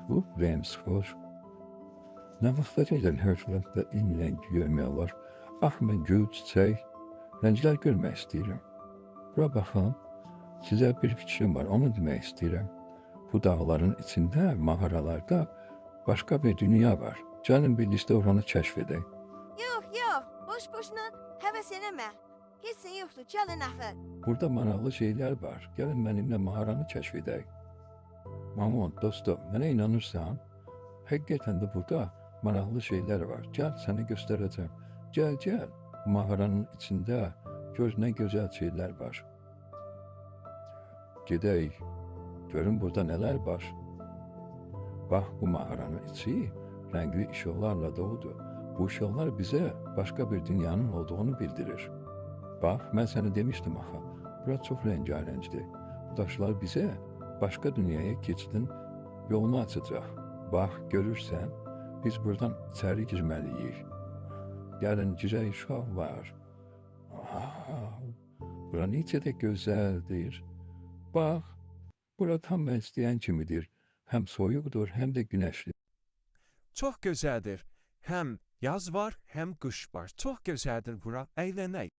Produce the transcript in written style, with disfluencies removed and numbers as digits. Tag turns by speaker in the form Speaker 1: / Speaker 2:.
Speaker 1: Bu Vemskor. Nə vaxtacaqdan Hörtlandda inlən görmək olar. Mən gül, çiçək, rənglər görmək istəyirəm. Bura baxın, sizə bir fikrim var, onu demək istəyirəm. Bu dağların içində, mağaralarda başqa bir dünya var. Gəlin birlikdə oranı kəşf edək.
Speaker 2: Yox, boş-boşuna həvəs eləmə. Heç yoxdur, gəlin axı.
Speaker 1: Burada maraqlı şeylər var. Gəlin mənimlə mağaranı kəşf edək. Mamon, dostum, mənə inanırsan? Həqiqətən də burada maraqlı şeylər var. Gəl, səni göstərəcəm. Gəl. Mağaranın içində gör nə gözəl şeylər var. Gedək. Görün burada nələr var. Bax, bu mağaranın içi rəngli işıqlarla doludur. Bu işıqlar bizə başqa bir dünyanın olduğunu bildirir. Bax, mən sənə demişdim axı. Bura çox rəngarəngdir. Bu daşlar bizə başqa dünyaya keçidin yolunu açacaq. Bax, görürsən, biz buradan içəri girməliyik. Gəlin, girək, uşaq var. Bura necə də gözəldir. Bax, bura tam mən istəyən kimidir. Həm soyuqdur, həm də günəşli.
Speaker 3: Çox gözəldir. Həm yaz var, həm qış var. Çox gözəldir bura. Əylənək.